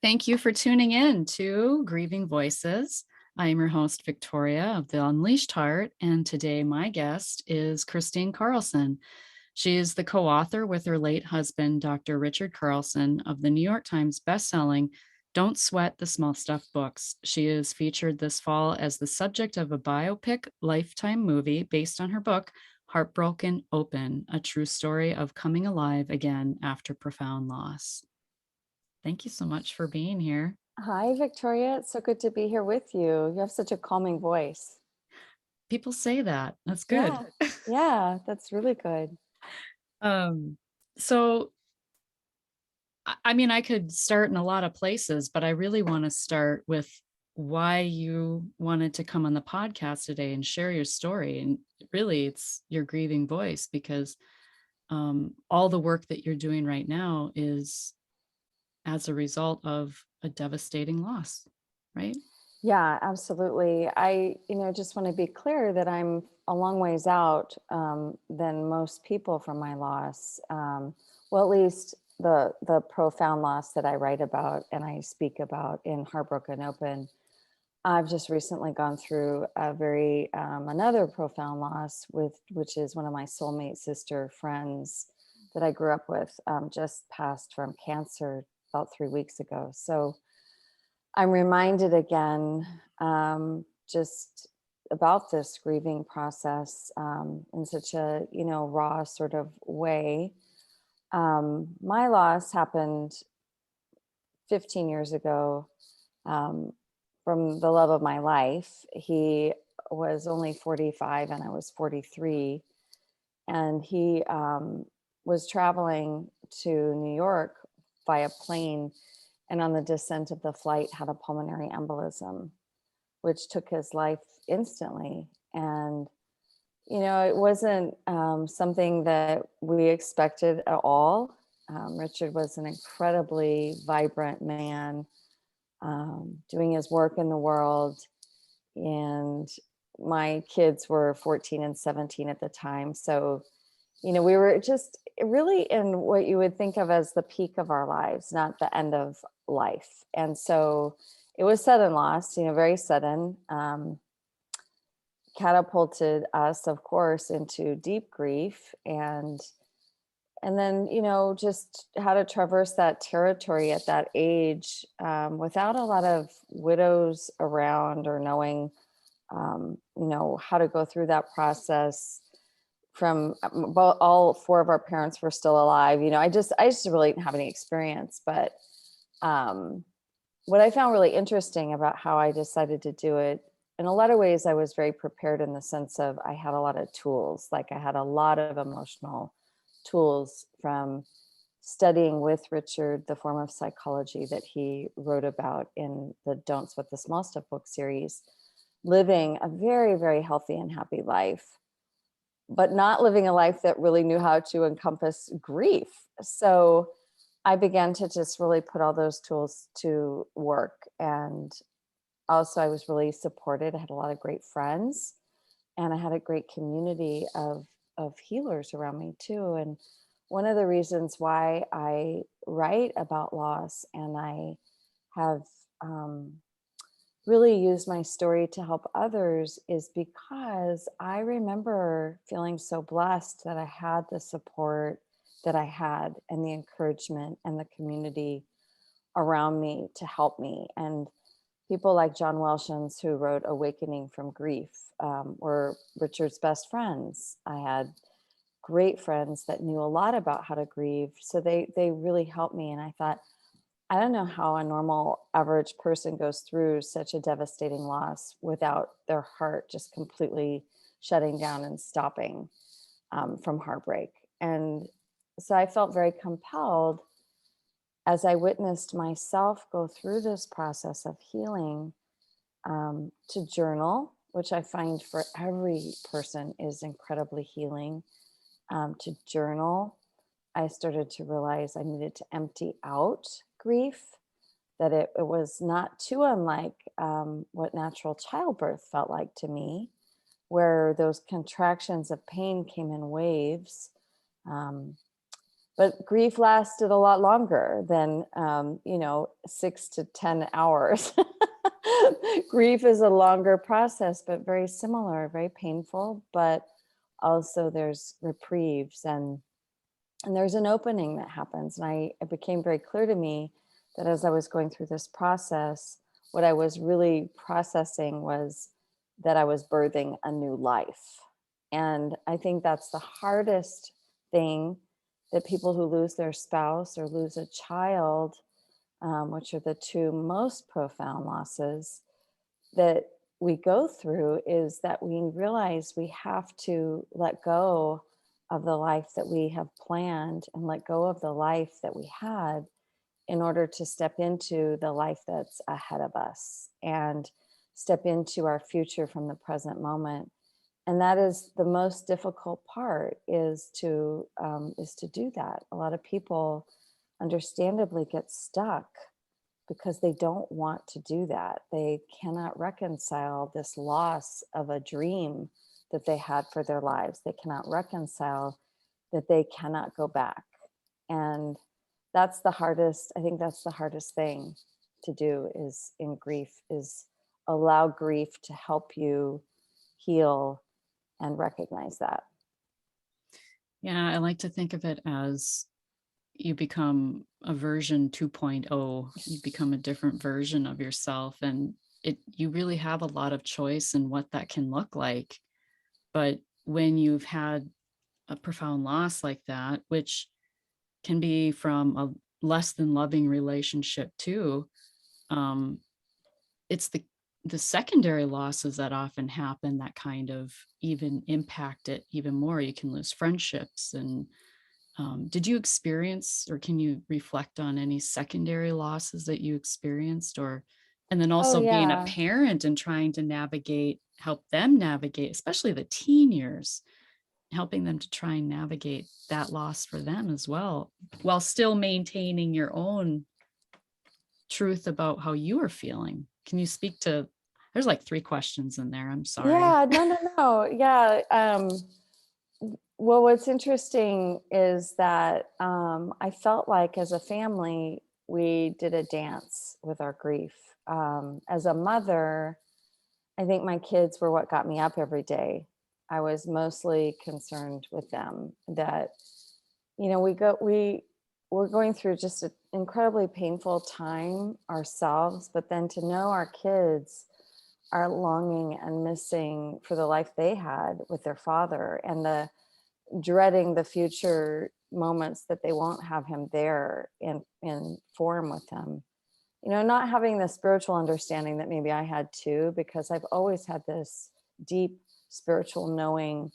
Thank you for tuning in to Grieving Voices. I am your host, Victoria of the Unleashed Heart, and today my guest is Kristine Carlson. She is the co-author with her late husband, Dr. Richard Carlson, of the New York Times bestselling Don't Sweat the Small Stuff books. She is featured this fall as the subject of a biopic Lifetime movie based on her book, Heartbroken Open, a true story of coming alive again after profound loss. Thank you so much for being here. Hi, Victoria. It's so good to be here with you. You have such a calming voice. People say that. That's good. Yeah. Yeah, that's really good. Um, so I mean, I could start in a lot of places, but I really want to start with why you wanted to come on the podcast today and share your story. And really, it's your grieving voice because all the work that you're doing right now is as a result of a devastating loss, right? Yeah, absolutely. Just want to be clear that I'm a long ways out than most people from my loss. Well, at least the profound loss that I write about and I speak about in Heartbroken Open. I've just recently gone through a very another profound loss which is one of my soulmate sister friends that I grew up with, just passed from cancer about 3 weeks ago. So I'm reminded again, just about this grieving process in such a raw sort of way. My loss happened 15 years ago, um, from the love of my life. He was only 45 and I was 43. And he was traveling to New York via plane. And on the descent of the flight, had a pulmonary embolism, which took his life instantly. And, it wasn't something that we expected at all. Richard was an incredibly vibrant man, doing his work in the world. And my kids were 14 and 17 at the time. So, we were just really in what you would think of as the peak of our lives, not the end of life. And so it was sudden loss, very sudden, catapulted us, of course, into deep grief. And then, just how to traverse that territory at that age, without a lot of widows around or knowing, how to go through that process. From all four of our parents were still alive. I just really didn't have any experience. But what I found really interesting about how I decided to do it, in a lot of ways, I was very prepared in the sense of I had a lot of tools. Like I had a lot of emotional tools from studying with Richard the form of psychology that he wrote about in the Don't Sweat the Small Stuff book series, living a very, very healthy and happy life, but not living a life that really knew how to encompass grief. So I began to just really put all those tools to work. And also, I was really supported. I had a lot of great friends, and I had a great community of healers around me too. And one of the reasons why I write about loss and I have really used my story to help others is because I remember feeling so blessed that I had the support that I had and the encouragement and the community around me to help me. And people like John Welshons, who wrote Awakening from Grief, were Richard's best friends. I had great friends that knew a lot about how to grieve. So they really helped me. And I thought, I don't know how a normal average person goes through such a devastating loss without their heart just completely shutting down and stopping, from heartbreak. And so I felt very compelled as I witnessed myself go through this process of healing, to journal, which I find for every person is incredibly healing. To journal, I started to realize I needed to empty out grief, that it was not too unlike, what natural childbirth felt like to me, where those contractions of pain came in waves. Um, but grief lasted a lot longer than 6 to 10 hours. Grief is a longer process, but very similar, very painful, but also there's reprieves, and there's an opening that happens. And it became very clear to me that as I was going through this process, what I was really processing was that I was birthing a new life. And I think that's the hardest thing that people who lose their spouse or lose a child, which are the two most profound losses that we go through, is that we realize we have to let go of the life that we have planned and let go of the life that we had in order to step into the life that's ahead of us and step into our future from the present moment. And that is the most difficult part, is to do that. A lot of people understandably get stuck because they don't want to do that. They cannot reconcile this loss of a dream that they had for their lives. They cannot reconcile that they cannot go back. And that's the hardest, I think that's the hardest thing to do, is in grief, is allow grief to help you heal and recognize that. Yeah, I like to think of it as you become a version 2.0. You become a different version of yourself, and you really have a lot of choice in what that can look like. But when you've had a profound loss like that, which can be from a less than loving relationship too, um, it's the secondary losses that often happen that kind of even impact it even more. You can lose friendships. And did you experience, or can you reflect on any secondary losses that you experienced? Or and then Oh, also being a yeah. parent and trying to help them navigate, especially the teen years, helping them to try and navigate that loss for them as well, while still maintaining your own truth about how you are feeling. Can you speak to, there's like three questions in there. I'm sorry. Yeah, no, no, no. Yeah. Well, what's interesting is that I felt like as a family, we did a dance with our grief. As a mother, I think my kids were what got me up every day. I was mostly concerned with them. That we're going through just an incredibly painful time ourselves, but then to know our kids are longing and missing for the life they had with their father, and the dreading the future moments that they won't have him there in form with them. Not having the spiritual understanding that maybe I had too, because I've always had this deep spiritual knowing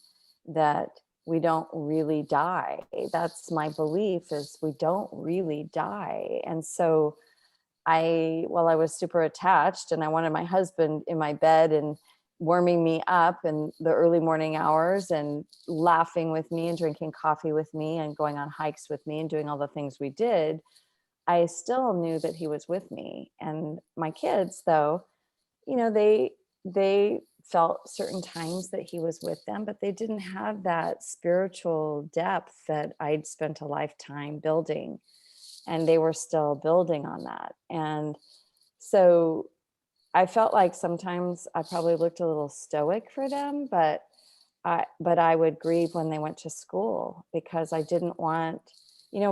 that we don't really die. That's my belief, is we don't really die. And so while I was super attached and I wanted my husband in my bed and warming me up in the early morning hours and laughing with me and drinking coffee with me and going on hikes with me and doing all the things we did, I still knew that he was with me. And my kids, though, they felt certain times that he was with them, but they didn't have that spiritual depth that I'd spent a lifetime building, and they were still building on that. And so I felt like sometimes I probably looked a little stoic for them, but I would grieve when they went to school, because I didn't want,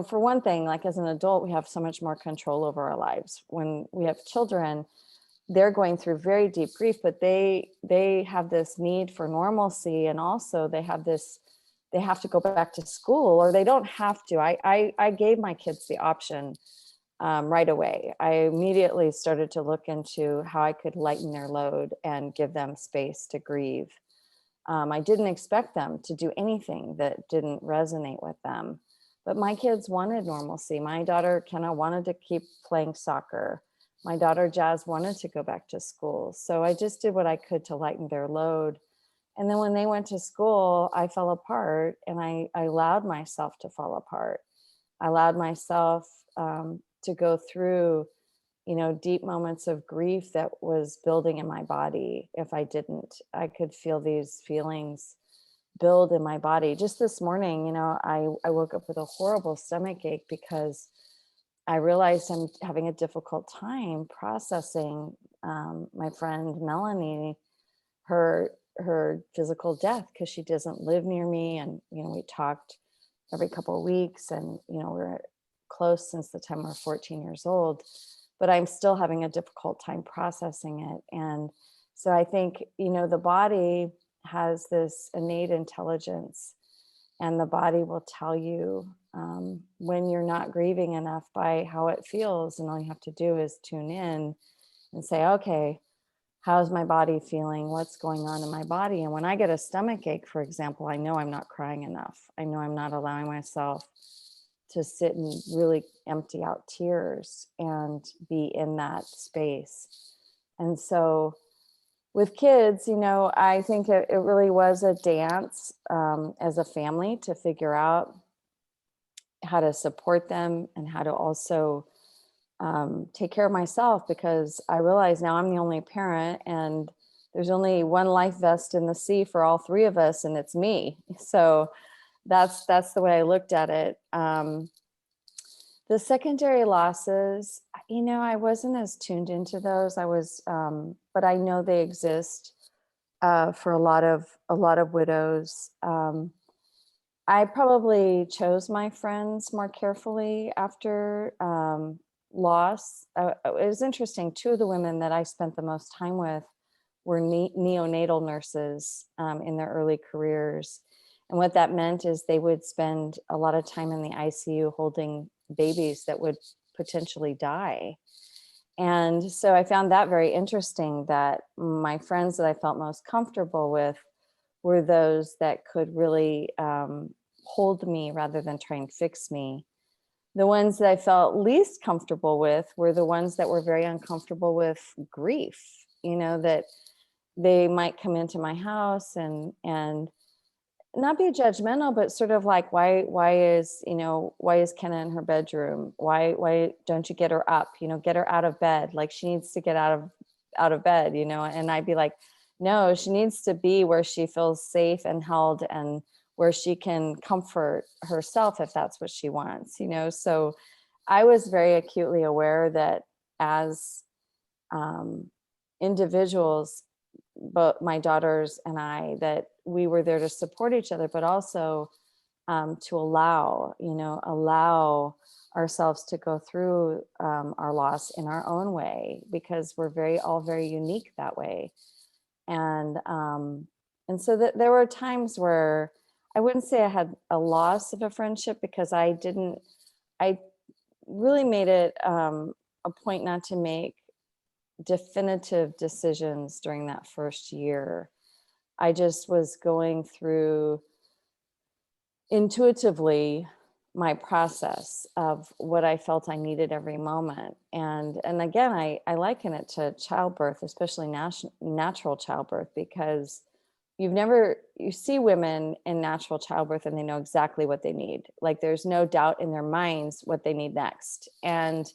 for one thing, like as an adult, we have so much more control over our lives. When we have children, they're going through very deep grief, but they have this need for normalcy, and also they have to go back to school, or they don't have to. I gave my kids the option right away. I immediately started to look into how I could lighten their load and give them space to grieve. I didn't expect them to do anything that didn't resonate with them. But my kids wanted normalcy. My daughter Kenna wanted to keep playing soccer. My daughter Jazz wanted to go back to school. So I just did what I could to lighten their load. And then when they went to school, I fell apart, and I allowed myself to fall apart. I allowed myself to go through deep moments of grief that was building in my body. If I didn't, I could feel these feelings build in my body. Just this morning, I woke up with a horrible stomach ache because I realized I'm having a difficult time processing my friend Melanie, her physical death, because she doesn't live near me, and we talked every couple of weeks, and we're close since the time we're 14 years old, but I'm still having a difficult time processing it. And so I think the body has this innate intelligence, and the body will tell you when you're not grieving enough by how it feels, and all you have to do is tune in and say, okay, how's my body feeling? What's going on in my body? And when I get a stomach ache, for example, I know I'm not crying enough. I know I'm not allowing myself to sit and really empty out tears and be in that space. And so with kids, I think it really was a dance as a family to figure out how to support them and how to also take care of myself, because I realize now I'm the only parent, and there's only one life vest in the sea for all three of us, and it's me. So that's the way I looked at it. The secondary losses, I wasn't as tuned into those. I was, but I know they exist for a lot of widows. I probably chose my friends more carefully after loss. It was interesting. Two of the women that I spent the most time with were neonatal nurses in their early careers. And what that meant is they would spend a lot of time in the ICU holding babies that would potentially die. And so I found that very interesting, that my friends that I felt most comfortable with were those that could really hold me rather than try and fix me. The ones that I felt least comfortable with were the ones that were very uncomfortable with grief, that they might come into my house and not be judgmental, but sort of like, why is Kenna in her bedroom? Why don't you get her up? Get her out of bed. Like, she needs to get out of bed. And I'd be like, no, she needs to be where she feels safe and held, and where she can comfort herself if that's what she wants. So I was very acutely aware that as individuals, but my daughters and I, that we were there to support each other, but also to allow ourselves to go through our loss in our own way, because we're all very unique that way. And so that there were times where I wouldn't say I had a loss of a friendship, because I really made it a point not to make definitive decisions during that first year. I just was going through intuitively my process of what I felt I needed every moment. And again, I liken it to childbirth, especially natural childbirth, because you see women in natural childbirth and they know exactly what they need. Like, there's no doubt in their minds what they need next. And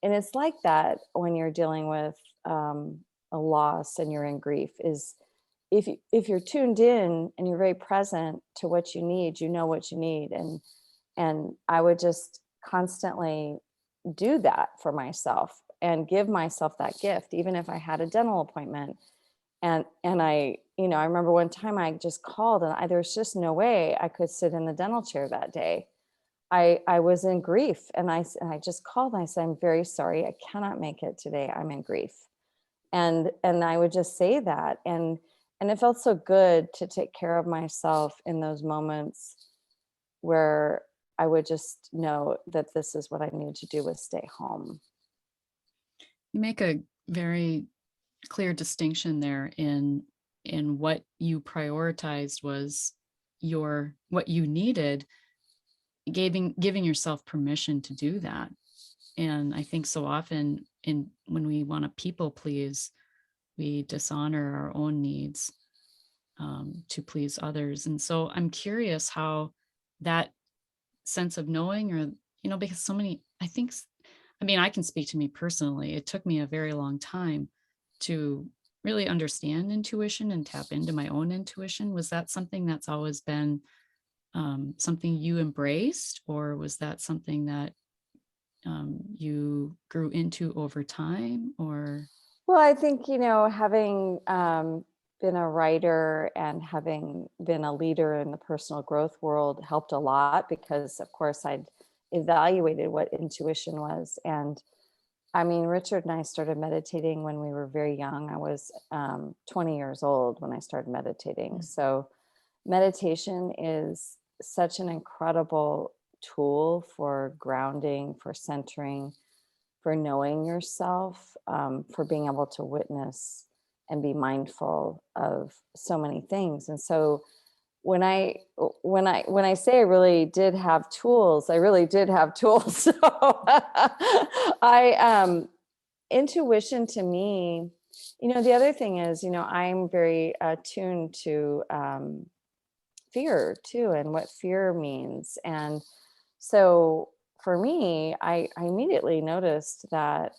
it's like that when you're dealing with a loss and you're in grief, is if you're tuned in and you're very present to what you need, you know what you need. And I would just constantly do that for myself and give myself that gift, even if I had a dental appointment. And I remember one time I just called, and there was just no way I could sit in the dental chair that day. I was in grief, and I just called and I said, I'm very sorry, I cannot make it today. I'm in grief. And I would just say that. And it felt so good to take care of myself in those moments where I would just know that this is what I needed to do, was stay home. You make a very clear distinction there in what you prioritized was what you needed, giving yourself permission to do that. And I think so often when we want to people please, we dishonor our own needs to please others. And so I'm curious how that sense of knowing, or because I mean, I can speak to me personally. It took me a very long time to really understand intuition and tap into my own intuition. Was that something that's always been something you embraced, or was that something that you grew into over time? Or Well, I think, having been a writer and having been a leader in the personal growth world helped a lot because, of course, I'd evaluated what intuition was. And I mean, Richard and I started meditating when we were very young. I was 20 years old when I started meditating. So, meditation is such an incredible tool for grounding, for centering, for knowing yourself, for being able to witness and be mindful of so many things. And so when I say I really did have tools, I really did have tools. So I intuition to me, the other thing is, I'm very attuned to fear too, and what fear means. And so for me, I immediately noticed that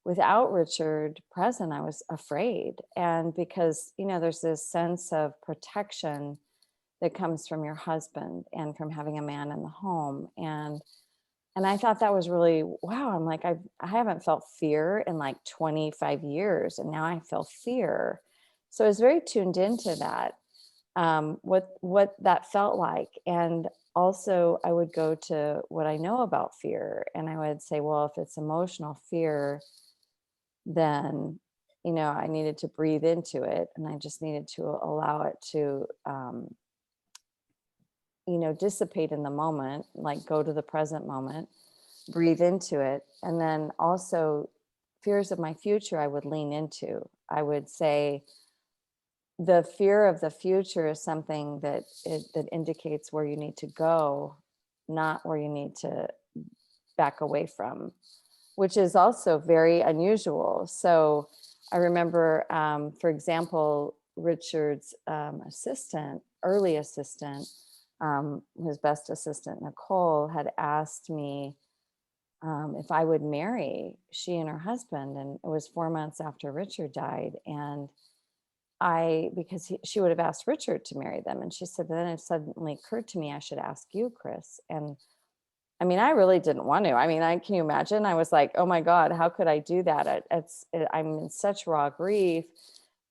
without Richard present, I was afraid. And because, there's this sense of protection that comes from your husband and from having a man in the home. And I thought that was really, wow. I'm like, I haven't felt fear in like 25 years. And now I feel fear. So I was very tuned into that, what that felt like. And also I would go to what I know about fear, and I would say, well, if it's emotional fear, then I needed to breathe into it, and I just needed to allow it to dissipate in the moment, like go to the present moment, breathe into it. And then also fears of my future, I would lean into. I would say, the fear of the future is something that indicates where you need to go, not where you need to back away from, which is also very unusual. So I remember, for example, Richard's early assistant, his best assistant, Nicole, had asked me if I would marry she and her husband. And it was 4 months after Richard died. And because she would have asked Richard to marry them. And she said, then it suddenly occurred to me, I should ask you, Chris. And I mean, I really didn't want to. I mean, can you imagine? I was like, oh my God, how could I do that? I'm in such raw grief.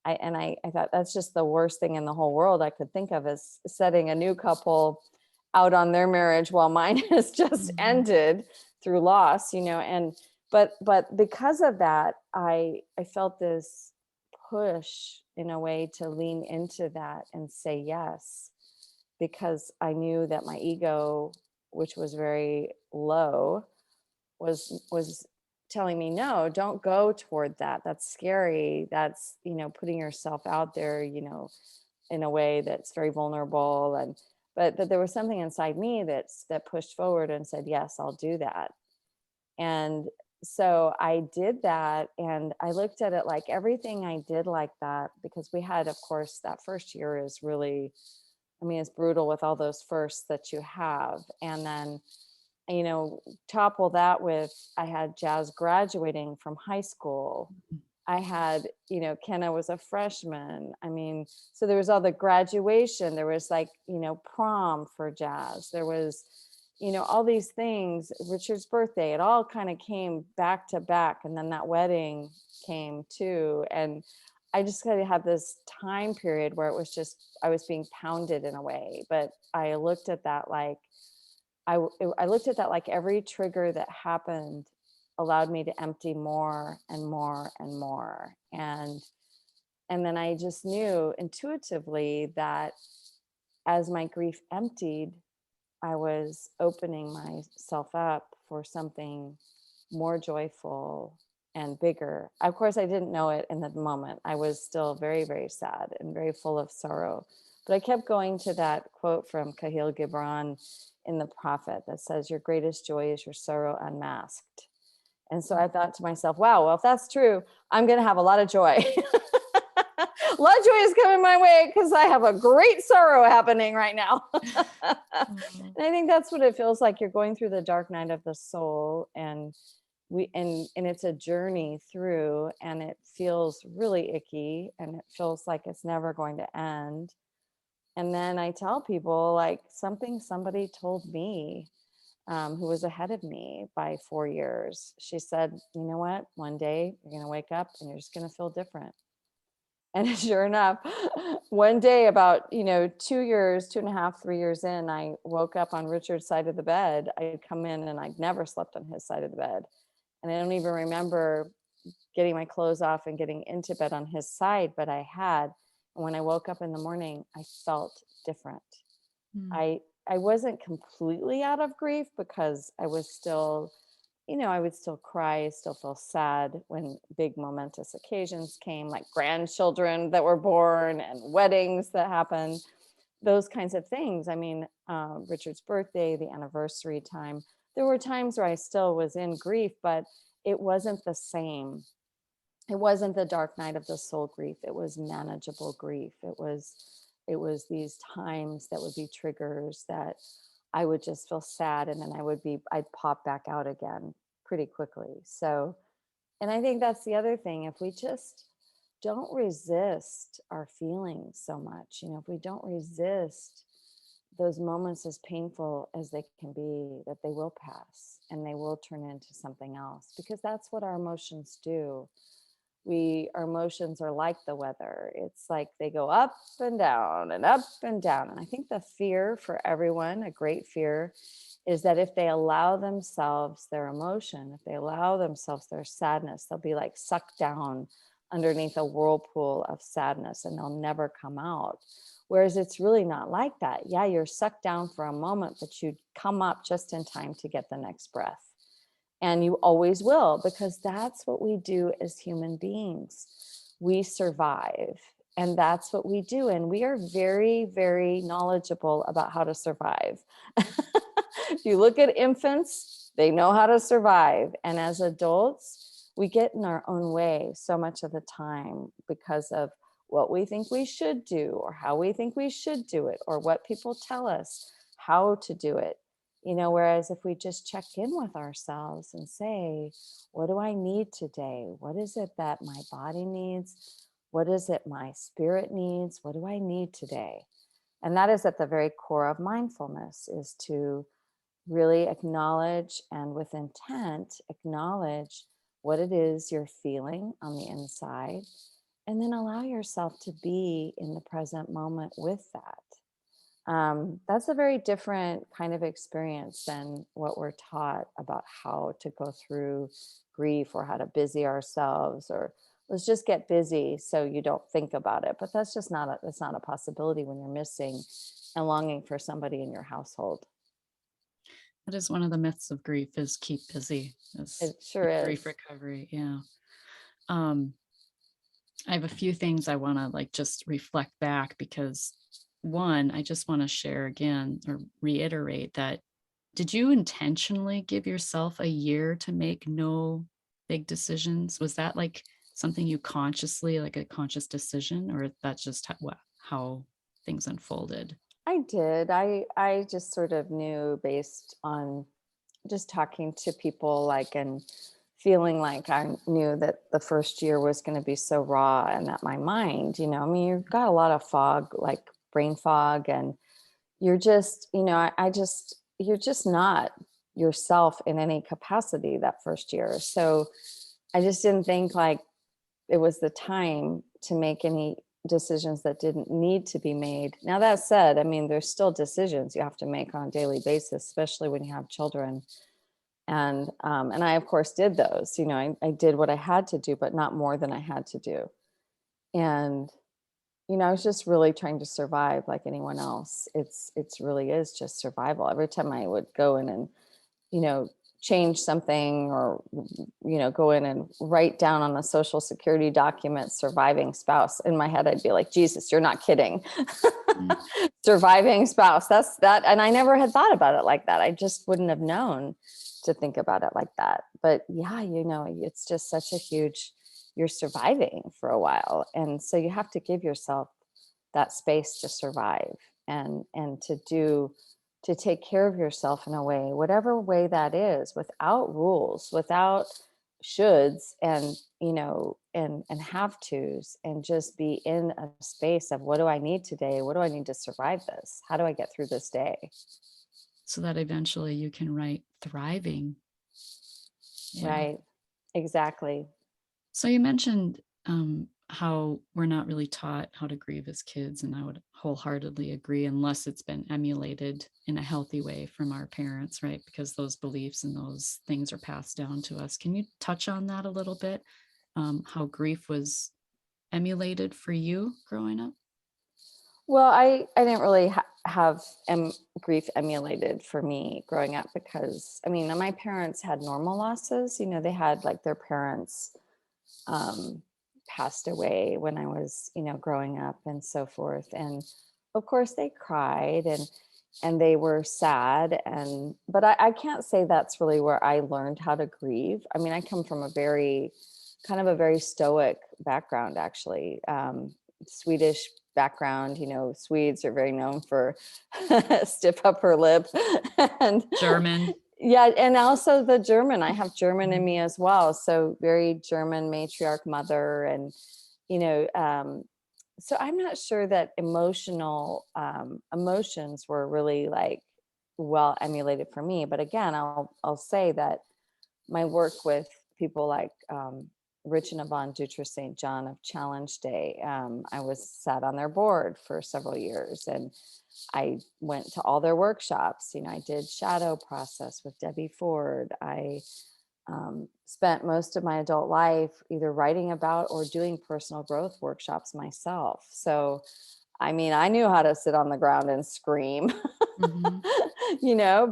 I thought that's just the worst thing in the whole world I could think of, is setting a new couple out on their marriage while mine has just ended through loss, and but because of that, I felt this push in a way to lean into that and say yes, because I knew that my ego, which was very low, was telling me, no, don't go toward that. That's scary. That's, putting yourself out there, in a way that's very vulnerable. And but there was something inside me that pushed forward and said, yes, I'll do that. And so I did that, and I looked at it like everything I did like that, because we had, of course, that first year is really, I mean, it's brutal with all those firsts that you have. And then, topple that with, I had Jazz graduating from high school. I had, Kenna was a freshman. I mean, so there was all the graduation. There was like, prom for Jazz. There was, all these things, Richard's birthday, it all kind of came back to back. And then that wedding came too. And I just kind of had this time period where it was just, I was being pounded in a way. But I looked at that like, I looked at that like every trigger that happened allowed me to empty more and more and more. And then I just knew intuitively that as my grief emptied, I was opening myself up for something more joyful and bigger. Of course, I didn't know it in the moment. I was still very, very sad and very full of sorrow. But I kept going to that quote from Kahil Gibran in The Prophet that says, your greatest joy is your sorrow unmasked. And so I thought to myself, wow, well, if that's true, I'm going to have a lot of joy. A lot of joy is coming my way because I have a great sorrow happening right now. And I think that's what it feels like. You're going through the dark night of the soul, and and it's a journey through, and it feels really icky, and it feels like it's never going to end. And then I tell people, like, somebody told me, who was ahead of me by 4 years. She said, you know what? One day you're going to wake up and you're just going to feel different. And sure enough, one day about, 2 years, 2.5, 3 years in, I woke up on Richard's side of the bed. I'd come in and I'd never slept on his side of the bed. And I don't even remember getting my clothes off and getting into bed on his side, but I had. And when I woke up in the morning, I felt different. Mm. I wasn't completely out of grief because I was still, I would still cry, still feel sad when big momentous occasions came, like grandchildren that were born and weddings that happened, those kinds of things. I mean, Richard's birthday, the anniversary time, there were times where I still was in grief, but it wasn't the same. It wasn't the dark night of the soul grief. It was manageable grief. It was these times that would be triggers that I would just feel sad, and then I'd pop back out again pretty quickly. So, and I think that's the other thing. If we just don't resist our feelings so much, if we don't resist those moments, as painful as they can be, that they will pass and they will turn into something else, because that's what our emotions do. Our emotions are like the weather. It's like they go up and down and up and down. And I think the fear for everyone, a great fear, is that if they allow themselves their emotion, if they allow themselves their sadness, they'll be like sucked down underneath a whirlpool of sadness and they'll never come out. Whereas it's really not like that. Yeah, you're sucked down for a moment, but you come up just in time to get the next breath. And you always will, because that's what we do as human beings. We survive, and that's what we do. And we are very, very knowledgeable about how to survive. If you look at infants, they know how to survive. And as adults, we get in our own way so much of the time because of what we think we should do, or how we think we should do it, or what people tell us how to do it. Whereas if we just check in with ourselves and say, what do I need today? What is it that my body needs? What is it my spirit needs? What do I need today? And that is at the very core of mindfulness, is to really acknowledge, and with intent, acknowledge what it is you're feeling on the inside, and then allow yourself to be in the present moment with that. That's a very different kind of experience than what we're taught about how to go through grief, or how to busy ourselves, or let's just get busy so you don't think about it. But that's not a possibility when you're missing and longing for somebody in your household. That is one of the myths of grief, is keep busy, is It sure grief is. recovery. Yeah. Um, I have a few things I want to like just reflect back, because one, I just want to share again or reiterate that, did you intentionally give yourself a year to make no big decisions? Was that like something you consciously, like a conscious decision, or that's just how things unfolded? I did. I just sort of knew, based on just talking to people, like, and feeling like I knew that the first year was going to be so raw, and that my mind, I mean, you've got a lot of fog, like brain fog, and you're just, you're just not yourself in any capacity that first year. So I just didn't think like it was the time to make any decisions that didn't need to be made. Now, that said, I mean, there's still decisions you have to make on a daily basis, especially when you have children. And I, of course, did those. I did what I had to do, but not more than I had to do. And I was just really trying to survive like anyone else. It's really is just survival. Every time I would go in and, you know, change something, or, go in and write down on a social security document, surviving spouse, in my head, I'd be like, Jesus, you're not kidding. Mm. Surviving spouse. That's that. And I never had thought about it like that. I just wouldn't have known to think about it like that. But yeah, it's just such a huge, you're surviving for a while. And so you have to give yourself that space to survive, and to do to take care of yourself in a way, whatever way that is, without rules, without shoulds and, and have tos, and just be in a space of, what do I need today? What do I need to survive this? How do I get through this day? So that eventually you can write thriving. Yeah. Right. Exactly. So you mentioned how we're not really taught how to grieve as kids, and I would wholeheartedly agree, unless it's been emulated in a healthy way from our parents, right? Because those beliefs and those things are passed down to us. Can you touch on that a little bit? How grief was emulated for you growing up? Well, I didn't really have grief emulated for me growing up, because I mean, my parents had normal losses. They had, like, their parents um, passed away when I was, growing up and so forth. And of course they cried, and they were sad. And, but I can't say that's really where I learned how to grieve. I mean, I come from a very stoic background, actually. Swedish background. Swedes are very known for stiff upper lip. And German. yeah, and also the German. I have German in Mhm. me as well. So very German matriarch mother. And, you know, um, so I'm not sure that emotions were really, like, well emulated for me. But again, I'll say that my work with people like Rich and Yvonne Dutra St. John of Challenge Day, I was sat on their board for several years, and I went to all their workshops. I did shadow process with Debbie Ford. I spent most of my adult life either writing about or doing personal growth workshops myself. So, I mean, I knew how to sit on the ground and scream, Mhm.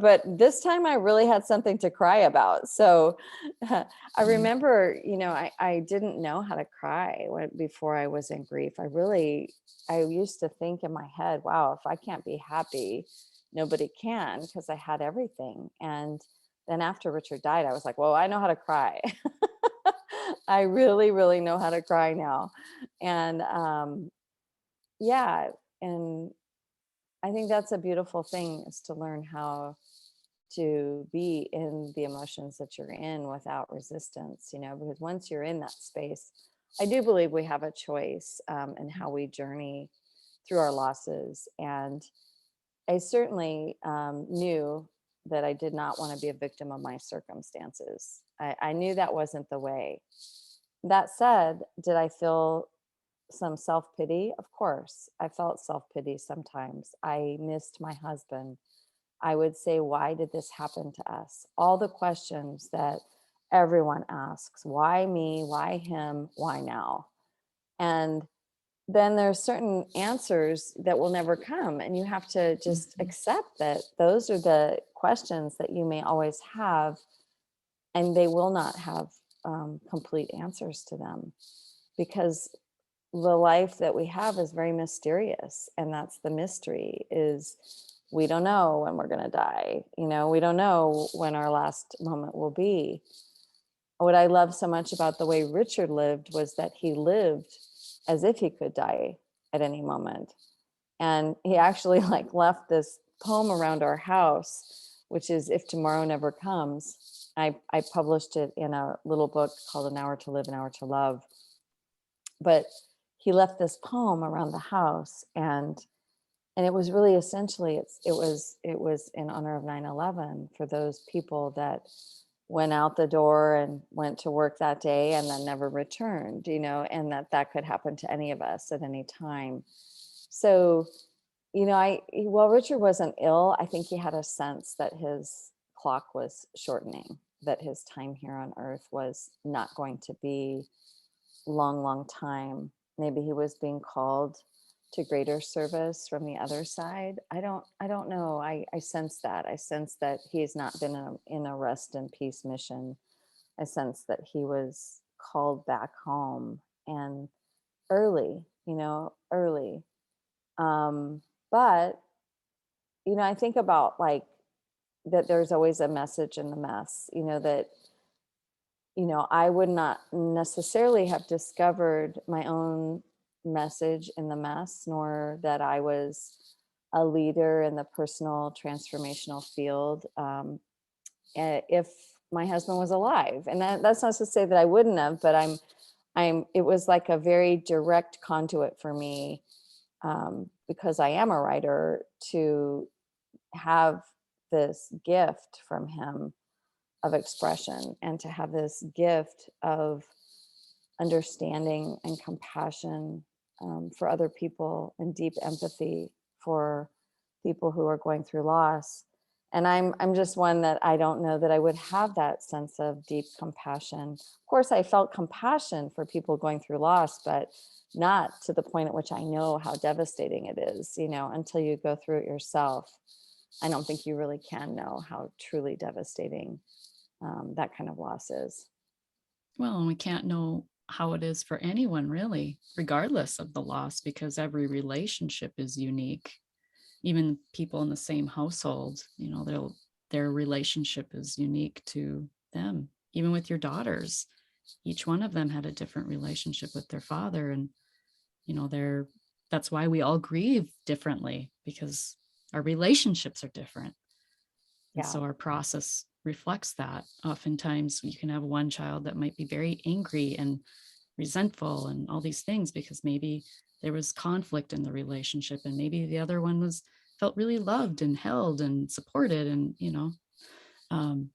but this time I really had something to cry about. So I Right. remember, I didn't know how to cry before I was in grief. I used to think in my head, wow, if I can't be happy, nobody can, because I had everything. And then after Richard died, I was like, whoa, I know how to cry. I really, really know how to cry now. And yeah, and I think that's a beautiful thing, is to learn how to be in the emotions that you're in without resistance, because once you're in that space, I do believe we have a choice in how we journey through our losses. And I certainly knew that I did not want to be a victim of my circumstances. I knew that wasn't the way. That said, did I feel some self pity? Of course, I felt self pity sometimes. I missed my husband. I would say, why did this happen to us? All the questions that everyone asks: why me? Why him? Why now? And then there's certain answers that will never come. And you have to just Mhm. accept that those are the questions that you may always have, and they will not have complete answers to them, because the life that we have is very mysterious. And that's the mystery, is we don't know when we're going to die. We don't know when our last moment will be. What I love so much about the way Richard lived was that he lived as if he could die at any moment. And he actually, like, left this poem around our house, which is "If Tomorrow Never Comes." I published it in a little book called An Hour to Live, An Hour to Love. But he left this poem around the house, and it was really, essentially, it was in honor of 9/11, for those people that went out the door and went to work that day and then never returned, and that could happen to any of us at any time. So, while Richard wasn't ill, I think he had a sense that his clock was shortening, that his time here on earth was not going to be long, long time. Maybe he was being called to greater service from the other side. I don't know. I sense that. I sense that he has not been in a rest and peace mission. I sense that he was called back home, and early, early. But, I think about, like, that there's always a message in the mess, that, I would not necessarily have discovered my own message in the mess, nor that I was a leader in the personal transformational field, if my husband was alive. And that's not to say that I wouldn't have, but it was like a very direct conduit for me, because I am a writer, to have this gift from him of expression, and to have this gift of understanding and compassion, for other people, and deep empathy for people who are going through loss. And I'm just one that I don't know that I would have that sense of deep compassion. Of course, I felt compassion for people going through loss, but not to the point at which I know how devastating it is, until you go through it yourself. I don't think you really can know how truly devastating, that kind of loss is. Well, and we can't know how it is for anyone really, regardless of the loss, because every relationship is unique. Even people in the same household, their relationship is unique to them. Even with your daughters, each one of them had a different relationship with their father, and they're that's why we all grieve differently, because our relationships are different. And Yeah. so our process reflects that. Oftentimes you can have one child that might be very angry and resentful and all these things because maybe there was conflict in the relationship, and maybe the other one was felt really loved and held and supported. And um,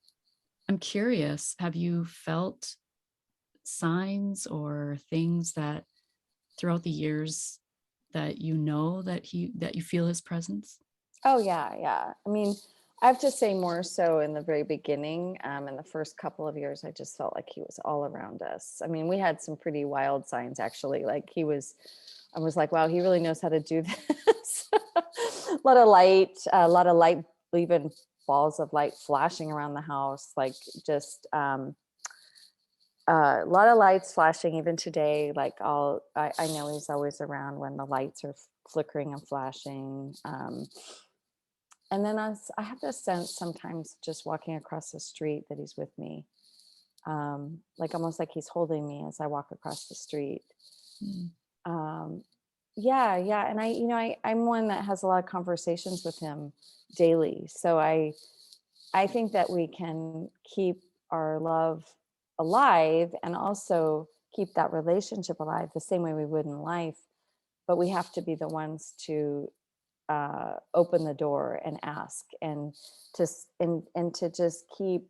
I'm curious, have you felt signs or things that throughout the years that that you feel his presence? Oh, yeah, yeah. I mean, I have to say more so in the very beginning. In the first couple of years, I just felt like he was all around us. I mean, we had some pretty wild signs actually. I was like, wow, he really knows how to do this. A lot of light, even balls of light flashing around the house, like just a lot of lights flashing even today. I know he's always around when the lights are flickering and flashing. And then I have this sense sometimes just walking across the street that he's with me, like almost like he's holding me as I walk across the street. Mm. Um, yeah, yeah. And I'm one that has a lot of conversations with him daily. So I think that we can keep our love alive and also keep that relationship alive the same way we would in life. But we have to be the ones to open the door and ask, and and to just keep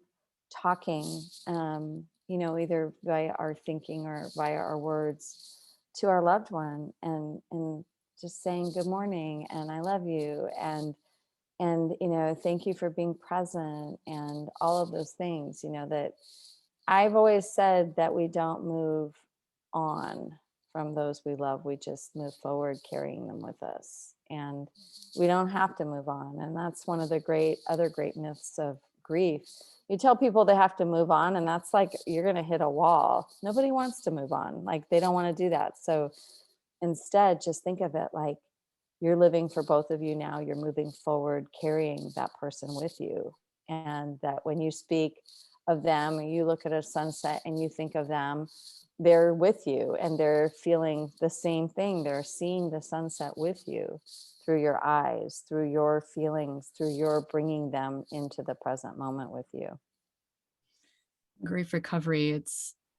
talking, either via our thinking or via our words, to our loved one, and just saying good morning and I love you, and thank you for being present, and all of those things, that I've always said that we don't move on from those we love. We just move forward carrying them with us. And we don't have to move on. And that's one of the other great myths of grief. You tell people they have to move on, and that's like you're going to hit a wall. Nobody wants to move on. Like they don't want to do that. So instead, just think of it like you're living for both of you now. You're moving forward, carrying that person with you. And that when you speak of them, you look at a sunset and you think of them, they're with you and they're feeling the same thing. They're seeing the sunset with you through your eyes, through your feelings, through your bringing them into the present moment with you. Grief recovery,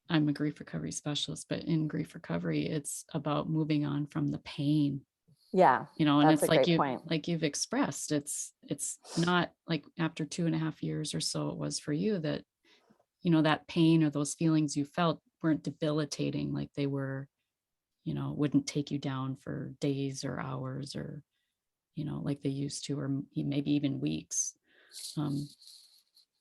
I'm a grief recovery specialist, but in grief recovery, it's about moving on from the pain, Yeah, and that's a it's like great point. you've expressed, it's not like after 2.5 years or so it was for you that, that pain or those feelings you felt weren't debilitating like they were, wouldn't take you down for days or hours or, like they used to, or maybe even weeks. Um,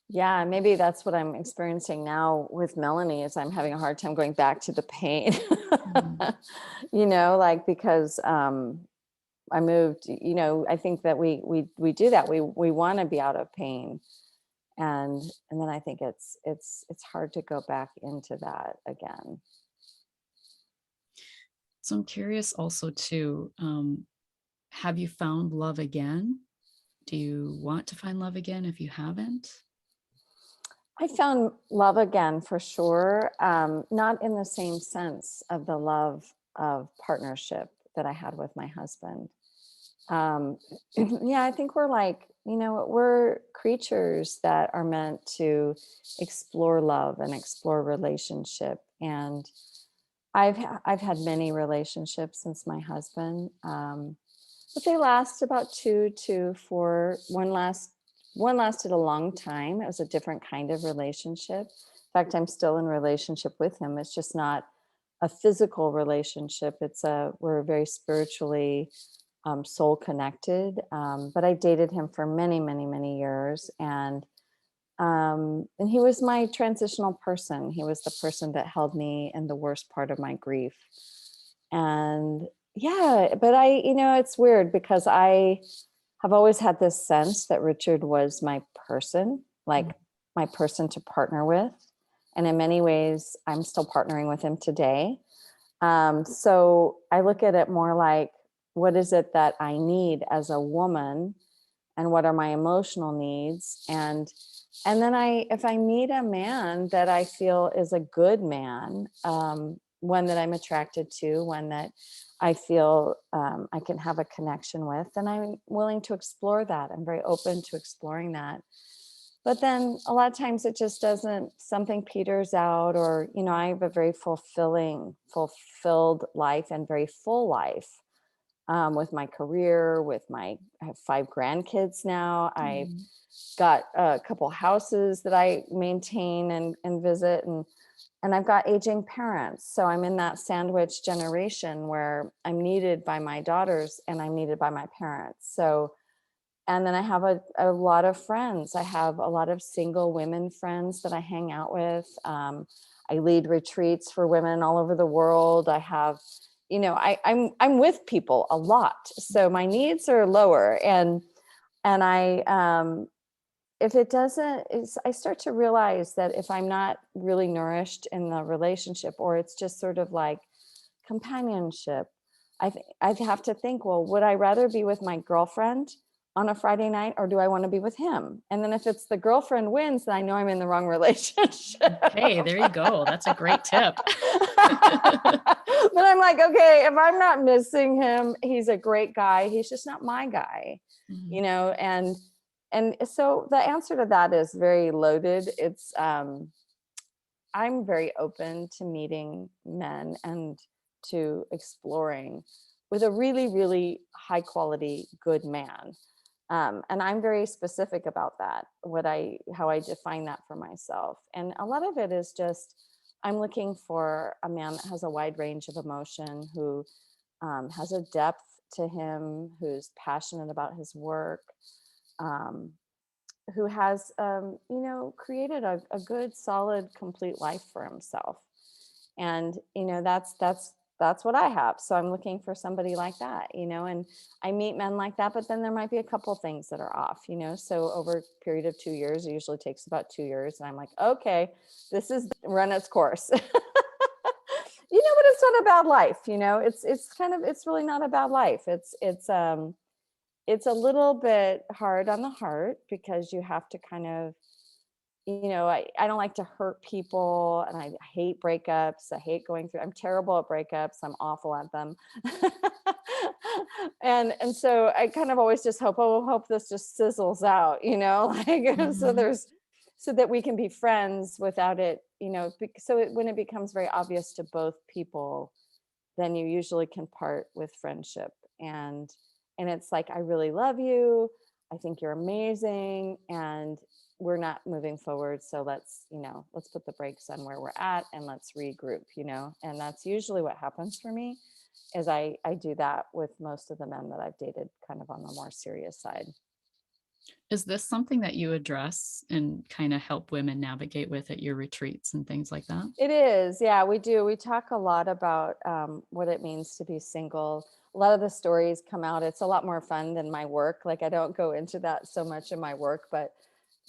Yeah, maybe that's what I'm experiencing now with Melanie is I'm having a hard time going back to the pain. mm, Like because I moved, I think that we do that. We want to be out of pain. And then I think it's hard to go back into that again. so I'm curious also too, have you found love again? Do you want to find love again if you haven't? I found love again for sure. Not in the same sense of the love of partnership that I had with my husband. Um, yeah, I think we're like, we're creatures that are meant to explore love and explore relationship. And I've had many relationships since my husband, but they last about 2 to 4. One lasted a long time. It was a different kind of relationship. In fact, I'm still in relationship with him. It's just not a physical relationship. We're very spiritually soul connected. But I dated him for many, many, many years, and he was my transitional person. He was the person that held me in the worst part of my grief. And yeah, but it's weird because I have always had this sense that Richard was my person, like my person to partner with. And in many ways, I'm still partnering with him today. So I look at it more like, what is it that I need as a woman, and what are my emotional needs? And then if I meet a man that I feel is a good man, one that I'm attracted to, one that I feel I can have a connection with, then I'm willing to explore that. I'm very open to exploring that. But then a lot of times it just doesn't, something peters out, or, I have a very fulfilled life and very full life, with my career, I have 5 grandkids now. I've Mm. got a couple houses that I maintain and visit, and I've got aging parents. So I'm in that sandwich generation where I'm needed by my daughters and I'm needed by my parents. So, and then I have a lot of friends. I have a lot of single women friends that I hang out with. I lead retreats for women all over the world. I have, I'm with people a lot. So my needs are lower. And if it doesn't, I start to realize that if I'm not really nourished in the relationship, or it's just sort of like companionship, I'd have to think, well, would I rather be with my girlfriend on a Friday night, or do I want to be with him? And then if it's the girlfriend wins, then I know I'm in the wrong relationship. Hey, there you go. That's a great tip. But I'm like, okay, if I'm not missing him, he's a great guy. He's just not my guy, Mhm. and so the answer to that is very loaded. I'm very open to meeting men and to exploring with a really, really high quality, good man. And I'm very specific about that, how I define that for myself. And a lot of it is just, I'm looking for a man that has a wide range of emotion, who has a depth to him, who's passionate about his work, um, who has created a good, solid, complete life for himself. And that's what I have. So I'm looking for somebody like that, and I meet men like that, but then there might be a couple things that are off, so over a period of 2 years, it usually takes about 2 years, and I'm like, okay, this is run its course. But it's not a bad life. It's really not a bad life. It's a little bit hard on the heart, because you have to kind of, I don't like to hurt people, and I hate breakups. I hate going through, I'm terrible at breakups. I'm awful at them. And so I kind of always just hope this just sizzles out, like, Mhm. so that we can be friends without it, when it becomes very obvious to both people, then you usually can part with friendship. And it's like, I really love you, I think you're amazing, and we're not moving forward, so let's put the brakes on where we're at, and let's regroup. And that's usually what happens for me, is I do that with most of the men that I've dated, kind of on the more serious side. Is this something that you address and kind of help women navigate with at your retreats and things like that? It is, yeah, we do. We talk a lot about what it means to be single. A lot of the stories come out. It's a lot more fun than my work. Like, I don't go into that so much in my work, but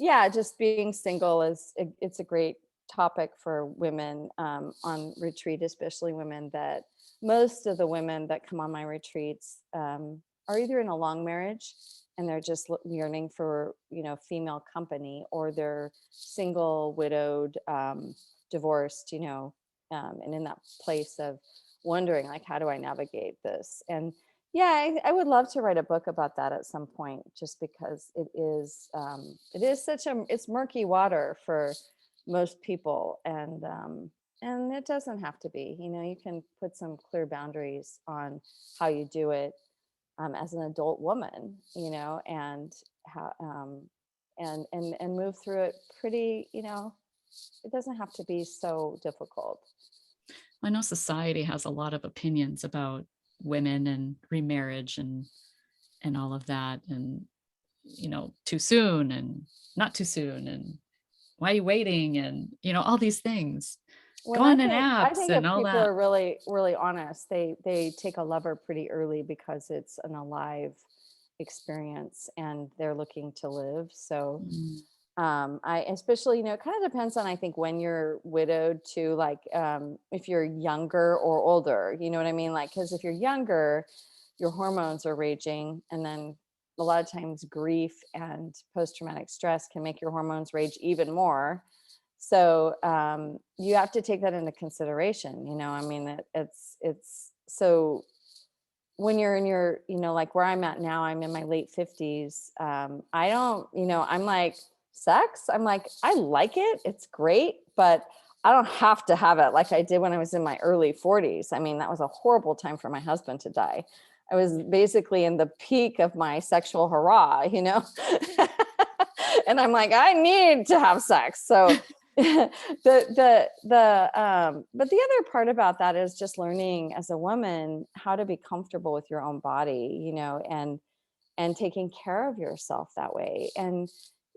yeah, just being single it's a great topic for women on retreat, especially women that, most of the women that come on my retreats are either in a long marriage, and they're just yearning for, female company, or they're single, widowed, divorced, and in that place of wondering, like, how do I navigate this? And Yeah, I would love to write a book about that at some point, just because it is such it's murky water for most people, and it doesn't have to be. You know, you can put some clear boundaries on how you do it as an adult woman. You know, and how and move through it pretty. You know, it doesn't have to be so difficult. I know society has a lot of opinions about women and remarriage and all of that, and too soon and not too soon, and why are you waiting, and all these things. When Going in I apps think and if all people that. are really really honest, they take a lover pretty early because it's an alive experience and they're looking to live. So Mm. I especially, it kind of depends on, I think, when you're widowed too, like if you're younger or older, you know what I mean? Like, because if you're younger, your hormones are raging, and then a lot of times grief and post-traumatic stress can make your hormones rage even more. So you have to take that into consideration. I mean, it's so when you're in your, like where I'm at now, I'm in my late 50s. I don't, I'm like, sex, I'm like, I like it, it's great, but I don't have to have it like I did when I was in my early 40s. I mean, that was a horrible time for my husband to die. I was basically in the peak of my sexual hurrah. And I'm like, I need to have sex. So but the other part about that is just learning as a woman how to be comfortable with your own body, and taking care of yourself that way. And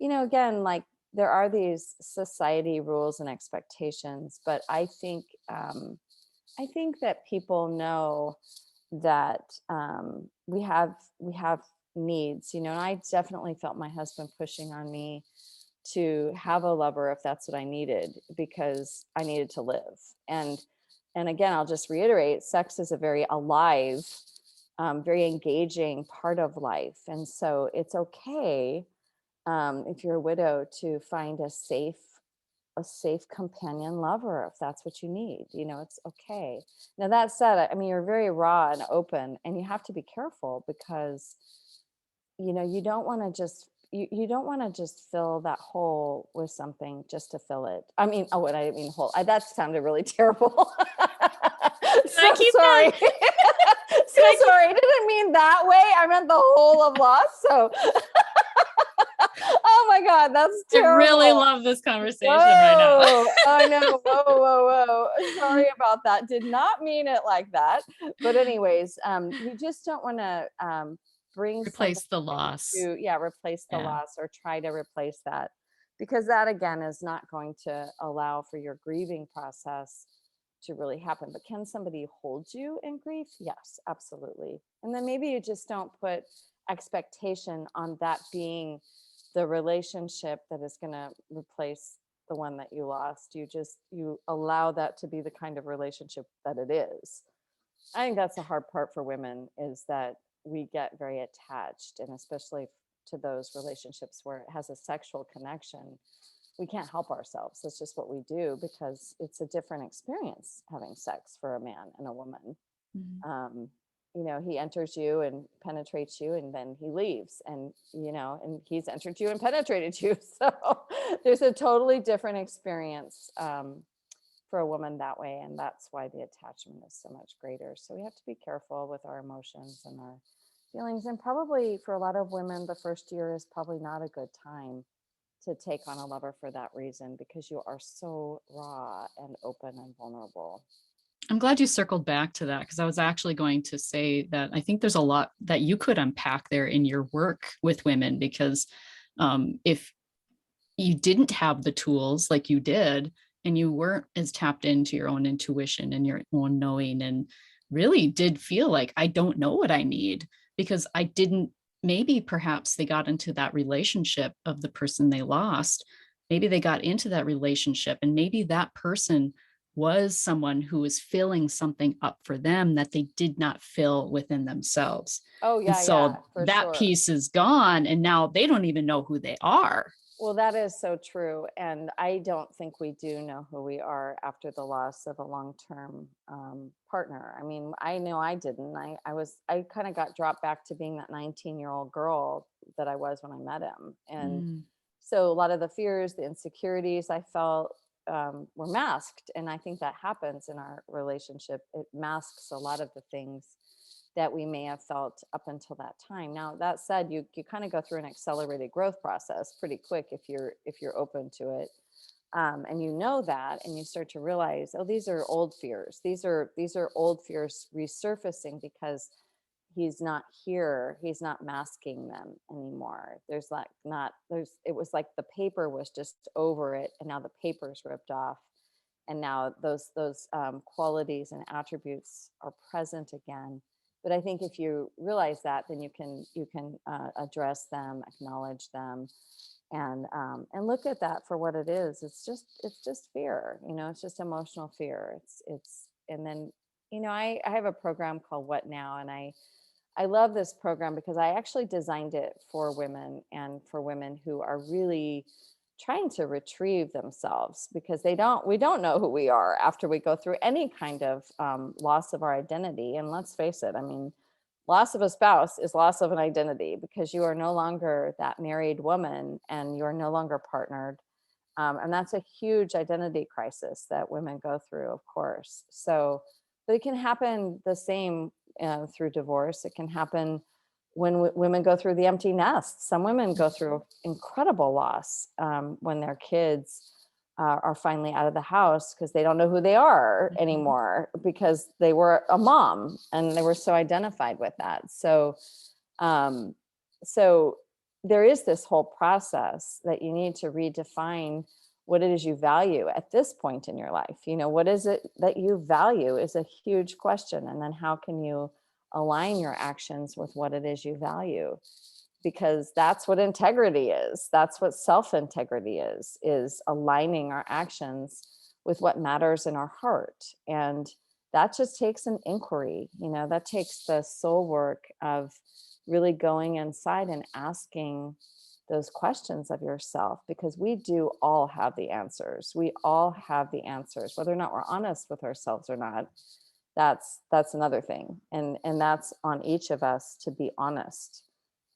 again, like, there are these society rules and expectations, but I think that people know that we have needs, and I definitely felt my husband pushing on me to have a lover if that's what I needed, because I needed to live. And again, I'll just reiterate, sex is a very alive, very engaging part of life. And so it's okay, if you're a widow, to find a safe companion lover if that's what you need. It's okay. Now, that said, I mean, you're very raw and open, and you have to be careful, because you don't want to just you don't want to just fill that hole with something just to fill it. I mean, oh, what I didn't mean hole. That sounded really terrible. Can I So keep that? sorry. So Can I keep? sorry. I didn't mean that way. I meant the whole of loss. So, oh my God, that's I really terrible. love this conversation right now. Whoa, I know. Whoa, whoa, whoa. Sorry about that. Did not mean it like that. But anyways, you just don't want to bring somebody Replace the loss. to, yeah, replace the Yeah. loss or try to replace that, because that again is not going to allow for your grieving process to really happen. But can somebody hold you in grief? Yes, absolutely. And then maybe you just don't put expectation on that being the relationship that is going to replace the one that you lost. You allow that to be the kind of relationship that it is. I think that's the hard part for women, is that we get very attached, and especially to those relationships where it has a sexual connection, we can't help ourselves. It's just what we do, because it's a different experience having sex for a man and a woman. Mhm. um, he enters you and penetrates you, and then he leaves, and he's entered you and penetrated you. So there's a totally different experience, for a woman that way. And that's why the attachment is so much greater. So we have to be careful with our emotions and our feelings. And probably for a lot of women, the first year is probably not a good time to take on a lover for that reason, because you are so raw and open and vulnerable. I'm glad you circled back to that, because I was actually going to say that I think there's a lot that you could unpack there in your work with women, because if you didn't have the tools like you did, and you weren't as tapped into your own intuition and your own knowing, and really did feel like, I don't know what I need, because I didn't, maybe perhaps they got into that relationship of the person they lost. Maybe they got into that relationship, and maybe that person was someone who was filling something up for them that they did not fill within themselves. Oh And yeah, yeah, so for that sure. piece is gone, and now they don't even know who they are. Well, that is so true. And I don't think we do know who we are after the loss of a long-term partner. I mean, I know I didn't. I kind of got dropped back to being that 19-year-old girl that I was when I met him. And Mm, so a lot of the fears, the insecurities I felt were masked. And I think that happens in our relationship. It masks a lot of the things that we may have felt up until that time. Now, that said, you kind of go through an accelerated growth process pretty quick if you're open to it, and you know that, and you start to realize, oh, these are old fears. These are old fears resurfacing because he's not here. He's not masking them anymore. There's like not there's. It was like the paper was just over it, and now the paper's ripped off, and now those qualities and attributes are present again. But I think if you realize that, then you can address them, acknowledge them, and look at that for what it is. It's just fear. It's just emotional fear. It's and then I have a program called What Now, and I love this program because I actually designed it for women, and for women who are really trying to retrieve themselves, because we don't know who we are after we go through any kind of loss of our identity. And let's face it, I mean, loss of a spouse is loss of an identity, because you are no longer that married woman and you're no longer partnered. And that's a huge identity crisis that women go through, of course. So, but it can happen the same through divorce. It can happen when women go through the empty nest. Some women go through incredible loss when their kids are finally out of the house, because they don't know who they are mhm. anymore, because they were a mom and they were so identified with that. Um, so there is this whole process that you need to redefine what it is you value at this point in your life. What is it that you value is a huge question. And then how can you align your actions with what it is you value? Because that's what integrity is. That's what self-integrity is aligning our actions with what matters in our heart. And that just takes an inquiry. That takes the soul work of really going inside and asking those questions of yourself, because we do all have the answers. We all have the answers, whether or not we're honest with ourselves or not. That's another thing. And that's on each of us to be honest,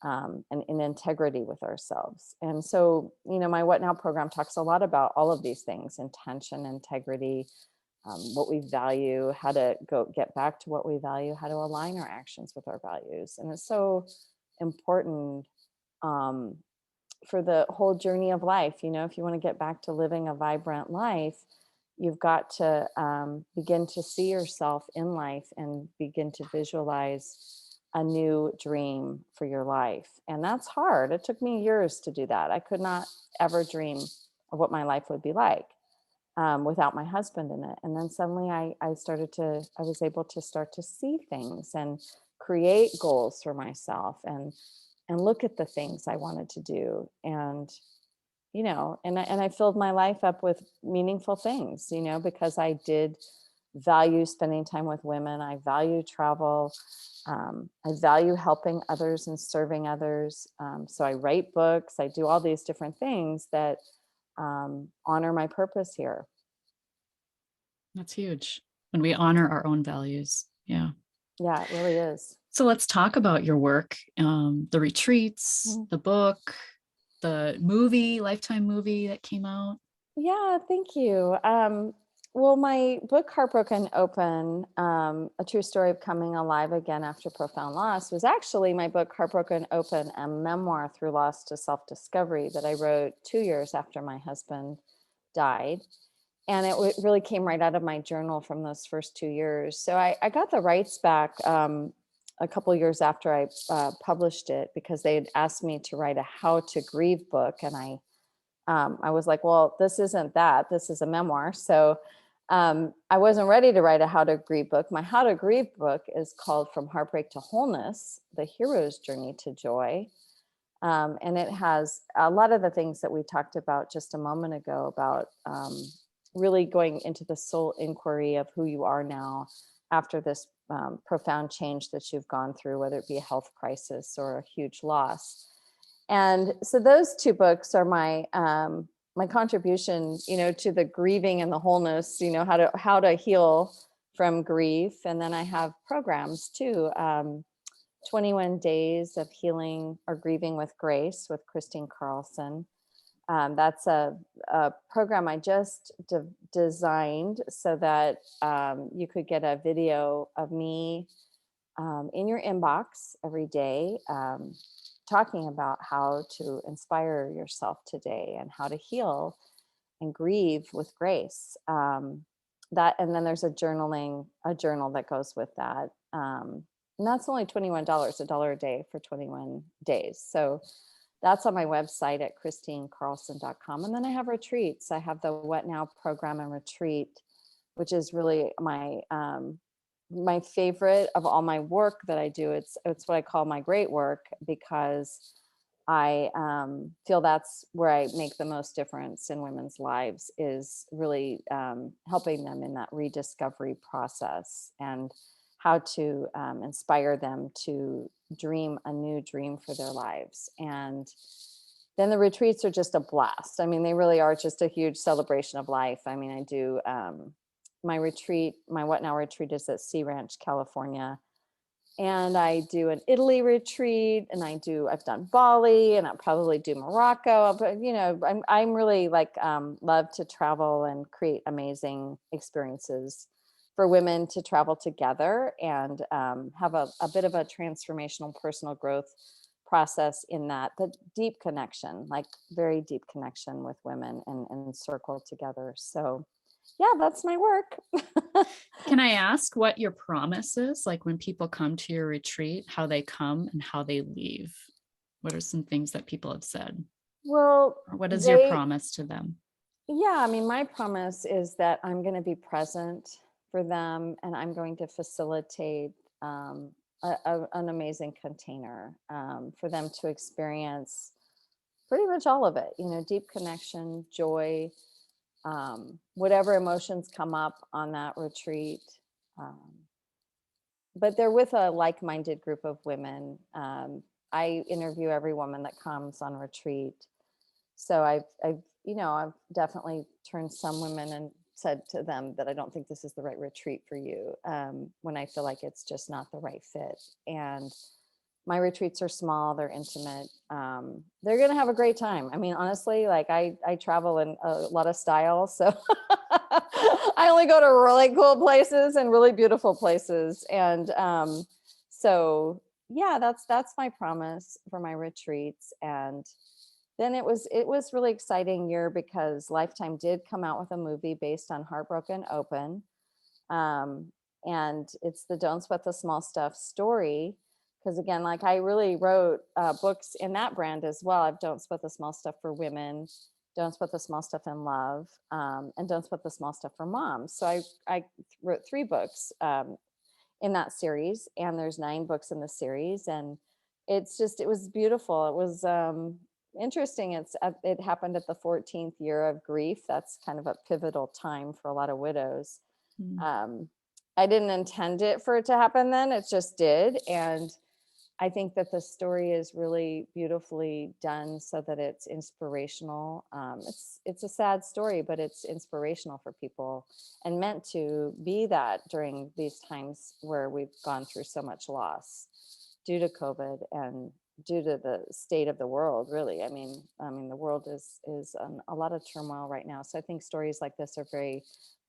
and in integrity with ourselves. And so, my What Now program talks a lot about all of these things: intention, integrity, what we value, how to go get back to what we value, how to align our actions with our values. And it's so important um, for the whole journey of life. If you want to get back to living a vibrant life, you've got to begin to see yourself in life and begin to visualize a new dream for your life. And that's hard. It took me years to do that. I could not ever dream of what my life would be like without my husband in it. And then suddenly I was able to start to see things and create goals for myself, and look at the things I wanted to do. And and I filled my life up with meaningful things, because I did value spending time with women. I value travel. I value helping others and serving others. So I write books. I do all these different things that honor my purpose here. That's huge when we honor our own values. Yeah. Yeah, it really is. So let's talk about your work, the retreats, Mm. the book, the movie, Lifetime movie that came out. Yeah, thank you. Well, my book, Heartbroken Open, A True Story of Coming Alive Again After Profound Loss, was actually my book, Heartbroken Open, a memoir through loss to self-discovery that I wrote 2 years after my husband died. And it really came right out of my journal from those first 2 years. So I got the rights back a couple of years after I published it, because they had asked me to write a how to grieve book. And I was like, well, this isn't that. This is a memoir. So I wasn't ready to write a how to grieve book. My how to grieve book is called From Heartbreak to Wholeness, The Hero's Journey to Joy. And it has a lot of the things that we talked about just a moment ago about really going into the soul inquiry of who you are now after this profound change that you've gone through, whether it be a health crisis or a huge loss. And so those two books are my contribution, to the grieving and the wholeness, how to heal from grief. And then I have programs too. 21 Days of Healing or Grieving with Grace with Kristine Carlson. That's a program I just designed so that you could get a video of me in your inbox every day, talking about how to inspire yourself today and how to heal and grieve with grace. That, and then there's a journal that goes with that. And that's only $21, $1 a day for 21 days. So that's on my website at KristineCarlson.com. And then I have retreats. I have the What Now program and retreat, which is really my favorite of all my work that I do. It's what I call my great work, because I feel that's where I make the most difference in women's lives, is really helping them in that rediscovery process and how to inspire them to dream a new dream for their lives. And then the retreats are just a blast. I mean, they really are just a huge celebration of life. I mean, I do my What Now retreat is at Sea Ranch, California. And I do an Italy retreat, and I've done Bali, and I'll probably do Morocco. But I'm really love to travel and create amazing experiences for women to travel together and have a bit of a transformational personal growth process in that, the deep connection, like very deep connection with women and circle together. So yeah, that's my work. Can I ask what your promise is? Like when people come to your retreat, how they come and how they leave? What are some things that people have said? Well, Or what is your promise to them? yeah, I mean, my promise is that I'm going to be present for them, and I'm going to facilitate an amazing container for them to experience pretty much all of it, deep connection, joy, whatever emotions come up on that retreat. Um, but they're with a like-minded group of women. I interview every woman that comes on retreat. So I've definitely turned some women and said to them that I don't think this is the right retreat for you, when I feel like it's just not the right fit. And my retreats are small, they're intimate. They're going to have a great time. I mean, honestly, like I travel in a lot of style. So I only go to really cool places and really beautiful places. And so yeah, that's my promise for my retreats. And then it was really exciting year because Lifetime did come out with a movie based on Heartbroken Open. Um, and it's the Don't Sweat the Small Stuff story. Because again, like I really wrote books in that brand as well. I've Don't Sweat the Small Stuff for Women, Don't Sweat the Small Stuff in Love, and Don't Sweat the Small Stuff for Moms. So I wrote 3 books in that series, and there's 9 books in the series. And it was beautiful. It was interesting. It happened at the 14th year of grief. That's kind of a pivotal time for a lot of widows. Mm. I didn't intend for it to happen then, it just did. And I think that the story is really beautifully done so that it's inspirational. It's a sad story, but it's inspirational for people and meant to be that during these times where we've gone through so much loss due to COVID and due to the state of the world, really. I mean, the world is a lot of turmoil right now. So I think stories like this are very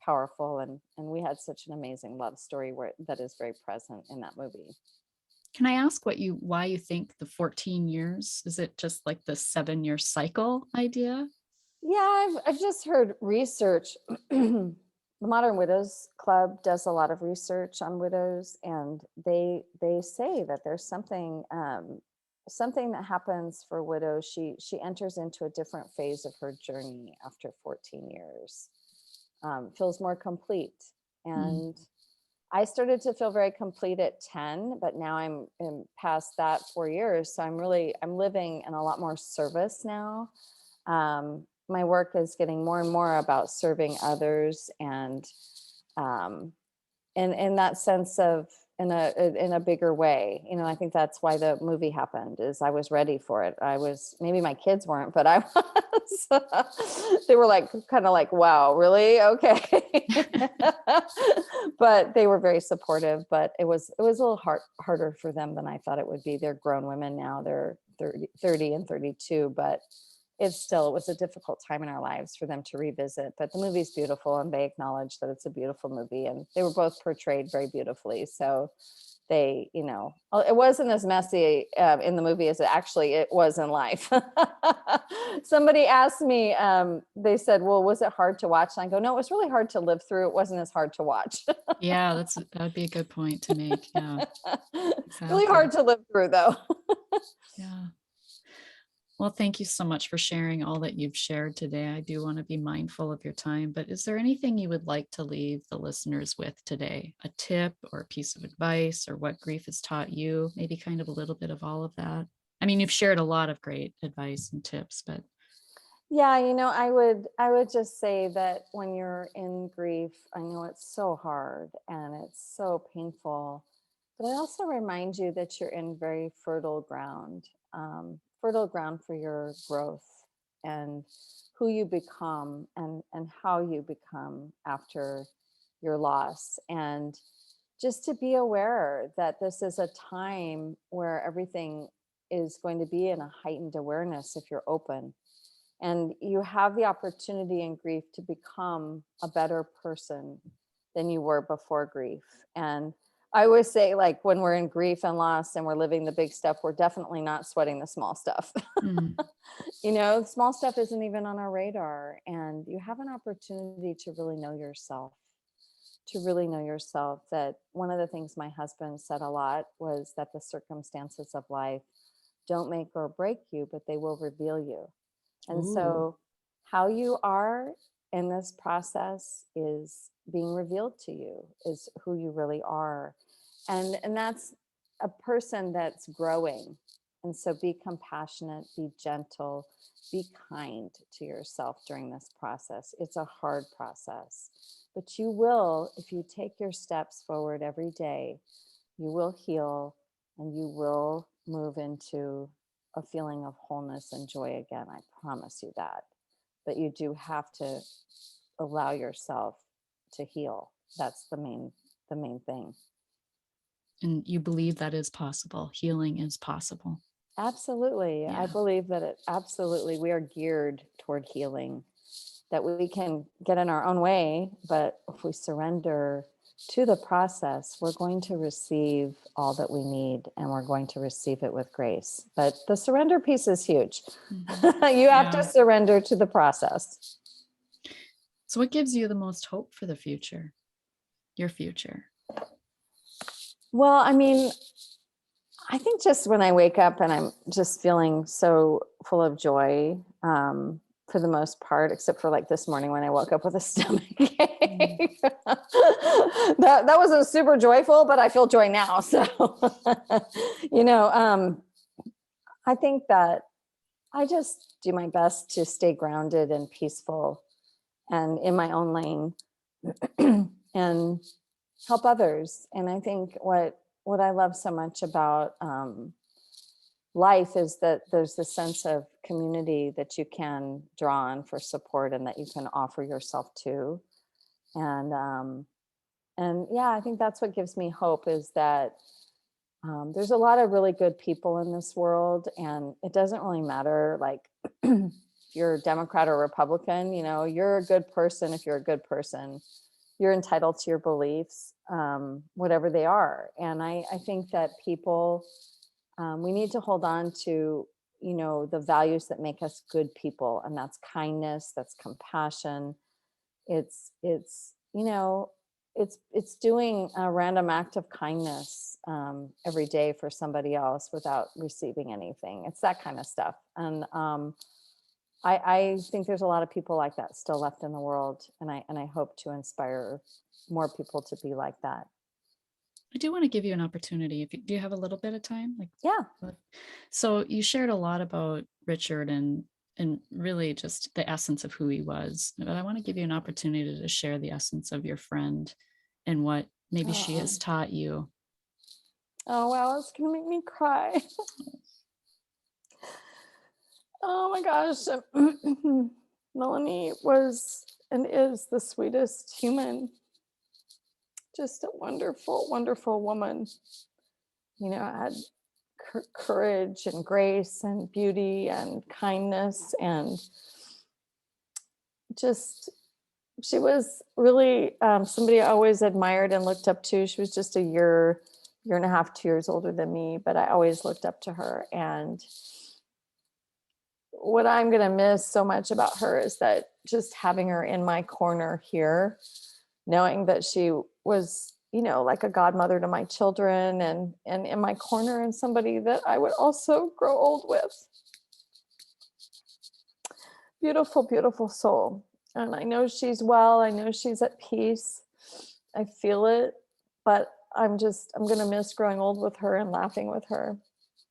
powerful, and we had such an amazing love story that is very present in that movie. Can I ask why you think the 14 years? Is it just like the 7-year cycle idea? Yeah, I've just heard research. The Modern Widows Club does a lot of research on widows, and they say that there's something that happens for widows. She enters into a different phase of her journey after 14 years. Feels more complete. Mm. And I started to feel very complete at 10, but now I'm past that 4 years. So I'm living in a lot more service now. My work is getting more and more about serving others, and in that sense of in a bigger way. You know, I think that's why the movie happened, is I was ready for it. I was, maybe my kids weren't, but I was. They were like, kind of like, wow, really? Okay. But they were very supportive, but it was a little harder for them than I thought it would be. They're grown women now. They're 30 and 32, but it was a difficult time in our lives for them to revisit. But the movie's beautiful, and they acknowledge that it's a beautiful movie, and they were both portrayed very beautifully. So they, you know, it wasn't as messy in the movie as it was in life. Somebody asked me, they said, well, was it hard to watch? And I go, no, it was really hard to live through. It wasn't as hard to watch. Yeah, that'd be a good point to make. Yeah, Really exactly. hard to live through, though. Yeah. Well, thank you so much for sharing all that you've shared today. I do want to be mindful of your time, but is there anything you would like to leave the listeners with today? A tip or a piece of advice, or what grief has taught you? Maybe kind of a little bit of all of that. I mean, you've shared a lot of great advice and tips, but Yeah, you know, I would just say that when you're in grief, I know it's so hard and it's so painful, but I also remind you that you're in very fertile ground for your growth and who you become, and how you become after your loss. And just to be aware that this is a time where everything is going to be in a heightened awareness if you're open, and you have the opportunity in grief to become a better person than you were before grief. And I always say, like, when we're in grief and loss and we're living the big stuff, we're definitely not sweating the small stuff. mm, You know, small stuff isn't even on our radar, and you have an opportunity to really know yourself. To really know yourself. That one of the things my husband said a lot was that the circumstances of life don't make or break you, but they will reveal you. And ooh, so, how you are in this process is being revealed to you, is who you really are. And that's a person that's growing. And so, be compassionate, be gentle, be kind to yourself during this process. It's a hard process, but you will, if you take your steps forward every day, you will heal, and you will move into a feeling of wholeness and joy again. I promise you that. But you do have to allow yourself to heal. That's the main thing. and you believe that is possible. Healing is possible. Absolutely. I Yeah. believe that it absolutely, we are geared toward healing, that we can get in our own way, but if we surrender to the process, we're going to receive all that we need, and we're going to receive it with grace. But the surrender piece is huge. Mhm. You have to Yeah. surrender to the process. So, what gives you the most hope for the future? Your future? Well, I mean, I think just when I wake up and I'm just feeling so full of joy, for the most part, except for like this morning when I woke up with a stomach Mm. ache. That wasn't super joyful, but I feel joy now. So, you know, I think that I just do my best to stay grounded and peaceful and in my own lane, and help others. And I think what I love so much about life is that there's this sense of community that you can draw on for support, and that you can offer yourself to. And yeah, I think that's what gives me hope, is that there's a lot of really good people in this world, and it doesn't really matter, like, if you're a Democrat or Republican. You know, you're a good person. If you're a good person, you're entitled to your beliefs, whatever they are. And I think that people, we need to hold on to, you know, the values that make us good people, and that's kindness, that's compassion. It's you know, it's doing a random act of kindness every day for somebody else without receiving anything. It's that kind of stuff. And I think there's a lot of people like that still left in the world, and I hope to inspire more people to be like that. I do want to give you an opportunity. If you do, you have a little bit of time, like, Yeah. so you shared a lot about Richard and really just the essence of who he was. But I want to give you an opportunity to share the essence of your friend and what maybe she has Oh, taught you. Oh, wow, it's gonna make me cry. Oh my gosh. Melanie was and is the sweetest human, just a wonderful, wonderful woman. Had courage and grace and beauty and kindness, and just she was really somebody I always admired and looked up to. She was just a year and a half, 2 years older than me, but I always looked up to her. And what I'm going to miss so much about her is that just having her in my corner here, knowing that she was, like a godmother to my children, and in my corner, and somebody that I would also grow old with. Beautiful, beautiful soul. And I know she's well. I know she's at peace. I feel it. But I'm going to miss growing old with her and laughing with her.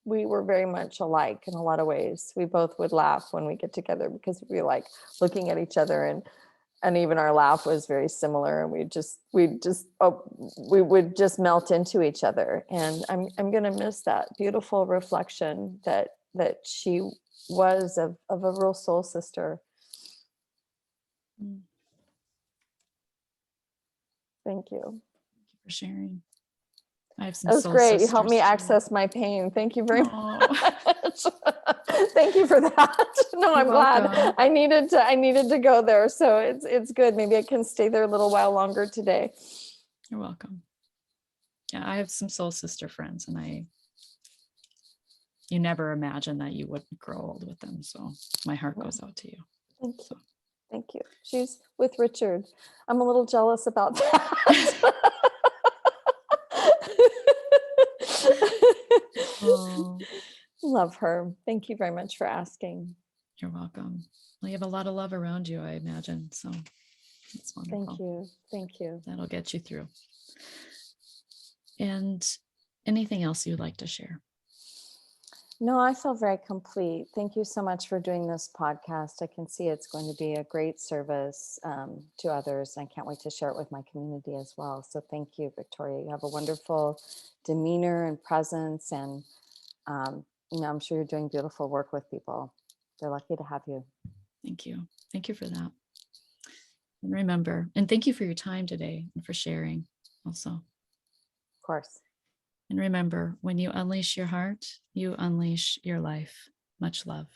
We were very much alike in a lot of ways. We both would laugh when we get together because we like looking at each other, and even our laugh was very similar, and we would just melt into each other. And I'm going to miss that beautiful reflection that she was of a real soul sister. Mm. Thank you. Thank you for sharing. I have some That was soul great. You helped me sisters too. access my pain. Thank you very Oh, much. Thank you for that. No, you're I'm glad. welcome. I needed to go there. So it's good. Maybe I can stay there a little while longer today. You're welcome. Yeah, I have some soul sister friends, and you never imagine that you wouldn't grow old with them. So my heart goes out to you. Thank you. So. Thank you. She's with Richard. I'm a little jealous about that. Oh, Love her. Thank you very much for asking. you're welcome. Well, you have a lot of love around you, I imagine. So it's wonderful. Thank you. Thank you. That'll get you through. And anything else you'd like to share? No, I feel very complete. Thank you so much for doing this podcast. I can see it's going to be a great service to others. And I can't wait to share it with my community as well. So thank you, Victoria. You have a wonderful demeanor and presence. And, I'm sure you're doing beautiful work with people. They're lucky to have you. Thank you. Thank you for that. And remember, and thank you for your time today and for sharing also. Of course. And remember, when you unleash your heart, you unleash your life. Much love.